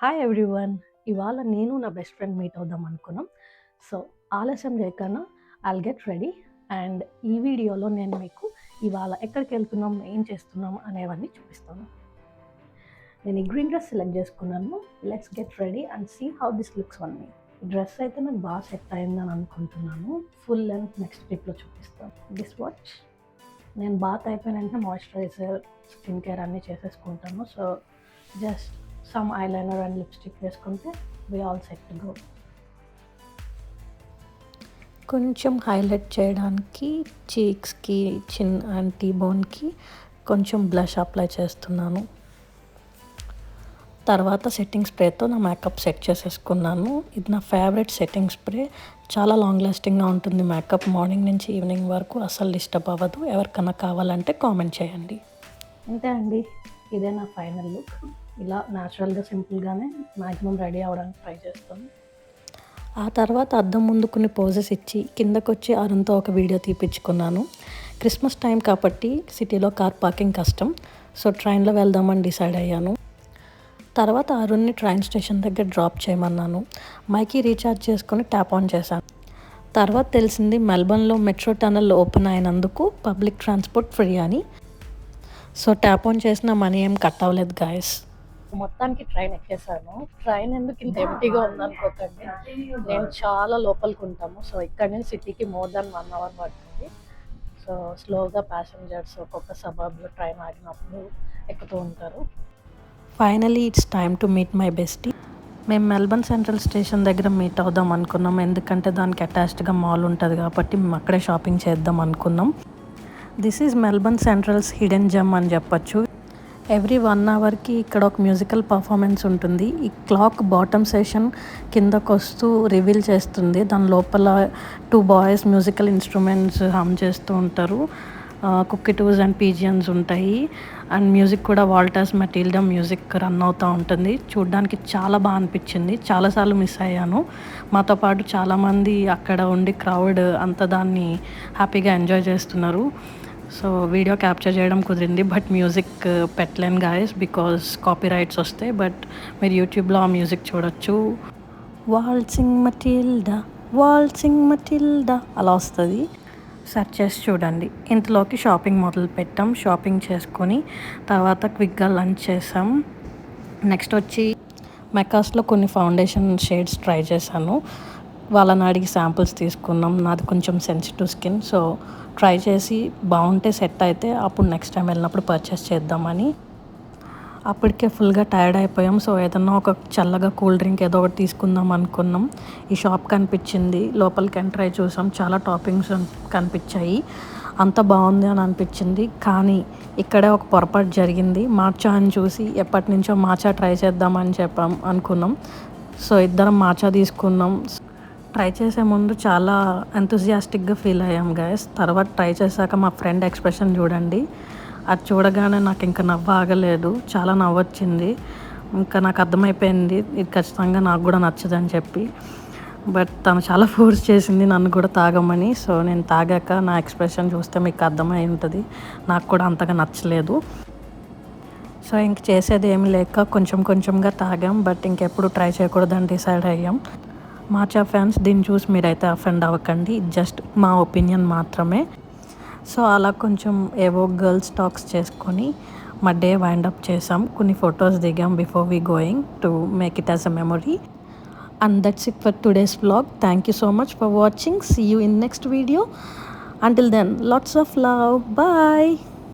Hi everyone. ఇవాళ నేను నా బెస్ట్ ఫ్రెండ్ మీట్ అవుదాం అనుకున్నాం. సో ఆలస్యం చేయకుండా ఐల్ గెట్ రెడీ అండ్ ఈ వీడియోలో నేను మీకు ఇవాళ ఎక్కడికి వెళ్తున్నాం, ఏం చేస్తున్నాం అనేవన్నీ చూపిస్తాను. నేను ఈ గ్రీన్ డ్రెస్ సెలెక్ట్ చేసుకున్నాను. Let's get ready and see how this looks on me. ఈ డ్రెస్ అయితే నాకు బాగా సెట్ అయిందని అనుకుంటున్నాను. ఫుల్ లెంత్ నెక్స్ట్ ట్రిప్లో చూపిస్తాను. దిస్ వాచ్ నేను బాత్ అయిపోయిన వెంటనే మాయిశ్చరైజర్, స్కిన్ కేర్ అన్నీ చేసేసుకుంటాను. So just some eyeliner and lipstick వేసుకుంటే we all set to go. కొంచెం హైలైట్ చేయడానికి చీక్స్కి, చిన్ అండ్ టీ బోన్కి కొంచెం బ్లష్ అప్లై చేస్తున్నాను. తర్వాత సెట్టింగ్ స్ప్రేతో నా మేకప్ సెట్ చేసేసుకున్నాను. ఇది నా ఫేవరెట్ సెట్టింగ్ స్ప్రే. చాలా లాంగ్ లాస్టింగ్గా ఉంటుంది మేకప్. మార్నింగ్ నుంచి ఈవినింగ్ వరకు అస్సలు డిస్టర్బ్ అవ్వదు. ఎవరికన్నా కావాలంటే కామెంట్ చేయండి. అంతే అండి, ఇదే నా ఫైనల్ లుక్. ఇలా న్యాచురల్గా సింపుల్గానే మ్యాక్సిమం రెడీ అవ్వడానికి ట్రై చేస్తాను. ఆ తర్వాత అద్దం ముందు కొన్ని పోజెస్ ఇచ్చి కిందకొచ్చి అరుణ్తో ఒక వీడియో తీపించుకున్నాను. క్రిస్మస్ టైం కాబట్టి సిటీలో కార్ పార్కింగ్ కష్టం. సో ట్రైన్లో వెళ్దామని డిసైడ్ అయ్యాను. తర్వాత అరుణ్ని ట్రైన్ స్టేషన్ దగ్గర డ్రాప్ చేయమన్నాను. మైకి రీఛార్జ్ చేసుకొని ట్యాప్ ఆన్ చేశాను. తర్వాత తెలిసింది మెల్బర్న్లో మెట్రో టనల్ ఓపెన్ అయినందుకు పబ్లిక్ ట్రాన్స్పోర్ట్ ఫ్రీ అని. సో ట్యాప్ ఆన్ చేసిన మనీ ఏం కట్ అవ్వలేదు గాయస్. మొత్తానికి ట్రైన్ ఎక్కేసాను. ట్రైన్ ఎందుకు ఇంత ఎంటీగా ఉందనుకోకండి, నేను చాలా లోపలికి ఉంటాము. సో ఇక్కడ నుంచి సిటీకి మోర్ దాన్ 1 అవర్ పడుతుంది. సో స్లోగా ప్యాసింజర్స్ ఒక్కొక్క సబర్బ్లో ట్రైన్ ఆగినప్పుడు ఎక్కుతూ ఉంటారు. Finally it's time to meet my bestie. మేము మెల్బర్న్ సెంట్రల్ స్టేషన్ దగ్గర మీట్ అవుదాం అనుకున్నాం. ఎందుకంటే దానికి అటాచ్డ్గా మాల్ ఉంటుంది కాబట్టి మేము అక్కడే షాపింగ్ చేద్దాం అనుకున్నాం. This is Melbourne centrals hidden gem అని చెప్పచ్చు. ఎవ్రీ 1 అవర్కి ఇక్కడ ఒక మ్యూజికల్ పర్ఫార్మెన్స్ ఉంటుంది. ఈ క్లాక్ బాటమ్ సెషన్ కిందకు వస్తూ రివీల్ చేస్తుంది. దాని లోపల 2 బాయ్స్ మ్యూజికల్ ఇన్స్ట్రుమెంట్స్ హమ్ చేస్తూ ఉంటారు. కుక్కిటూస్ అండ్ పీజియన్స్ ఉంటాయి. అండ్ మ్యూజిక్ కూడా వాల్టర్స్ మెటిల్డా మ్యూజిక్ రన్ అవుతూ ఉంటుంది. చూడ్డానికి చాలా బాగా అనిపించింది. చాలాసార్లు మిస్ అయ్యాను. మాతో పాటు చాలామంది అక్కడ ఉండి క్రౌడ్ అంతా దాన్ని హ్యాపీగా ఎంజాయ్ చేస్తున్నారు. సో వీడియో క్యాప్చర్ చేయడం కుదిరింది, బట్ మ్యూజిక్ పెట్టలేను గాయస్ బికాజ్ కాపీ రైట్స్ వస్తాయి. బట్ మీరు యూట్యూబ్లో ఆ మ్యూజిక్ చూడొచ్చు. వాల్సింగ్ మటిల్డా, వాల్సింగ్ మటిల్డా అలా వస్తుంది. సెర్చ్ చేసి చూడండి. ఇంతలోకి షాపింగ్ మొదలు పెట్టాం. షాపింగ్ చేసుకొని తర్వాత క్విక్గా లంచ్ చేసాం. నెక్స్ట్ వచ్చి మెకాస్లో కొన్ని ఫౌండేషన్ షేడ్స్ ట్రై చేశాను. వాళ్ళని అడిగి శాంపిల్స్ తీసుకున్నాం. నాది కొంచెం సెన్సిటివ్ స్కిన్, సో ట్రై చేసి బాగుంటే సెట్ అయితే అప్పుడు నెక్స్ట్ టైం వెళ్ళినప్పుడు పర్చేస్ చేద్దామని. అప్పటికే ఫుల్గా టైర్డ్ అయిపోయాం. సో ఏదన్నా ఒక చల్లగా కూల్ డ్రింక్ ఏదో ఒకటి తీసుకుందాం అనుకున్నాం. ఈ షాప్ కనిపించింది, లోపలికి ఎంటర్ అయి చూసాం. చాలా టాపింగ్స్ కనిపించాయి. అంత బాగుంది అని అనిపించింది. కానీ ఇక్కడే ఒక పొరపాటు జరిగింది. మాచా అని చూసి ఎప్పటి నుంచో మాచా ట్రై చేద్దామని అనుకున్నాం. సో ఇద్దరం మాచా తీసుకున్నాం. ట్రై చేసే ముందు చాలా ఎంతూజియాస్టిక్గా ఫీల్ అయ్యాం గైస్. తర్వాత ట్రై చేశాక మా ఫ్రెండ్ ఎక్స్ప్రెషన్ చూడండి. అది చూడగానే నాకు ఇంకా నవ్వు ఆగలేదు. చాలా నవ్వొచ్చింది. ఇంకా నాకు అర్థమైపోయింది ఇది ఖచ్చితంగా నాకు కూడా నచ్చదని చెప్పి. బట్ తను చాలా ఫోర్స్ చేసింది నన్ను కూడా తాగమని. సో నేను తాగాక నా ఎక్స్ప్రెషన్ చూస్తే మీకు అర్థమై ఉంటుంది. నాకు కూడా అంతగా నచ్చలేదు. సో ఇంక చేసేది ఏమీ లేక కొంచెం కొంచెంగా తాగాం. బట్ ఇంకెప్పుడు ట్రై చేయకూడదని డిసైడ్ అయ్యాం. మాచా ఫ్యాన్స్ దీన్ని చూసి మీరైతే అఫెండ్ అవ్వకండి. జస్ట్ మా ఒపీనియన్ మాత్రమే. సో అలా కొంచెం ఏవో గర్ల్స్ టాక్స్ చేసుకొని మా డే వైండ్ అప్ చేసాం. కొన్ని ఫొటోస్ దిగాం before we going to make it as a memory. And that's it for today's vlog. Thank you so much for watching. See you in next video. Until then, lots of love. Bye.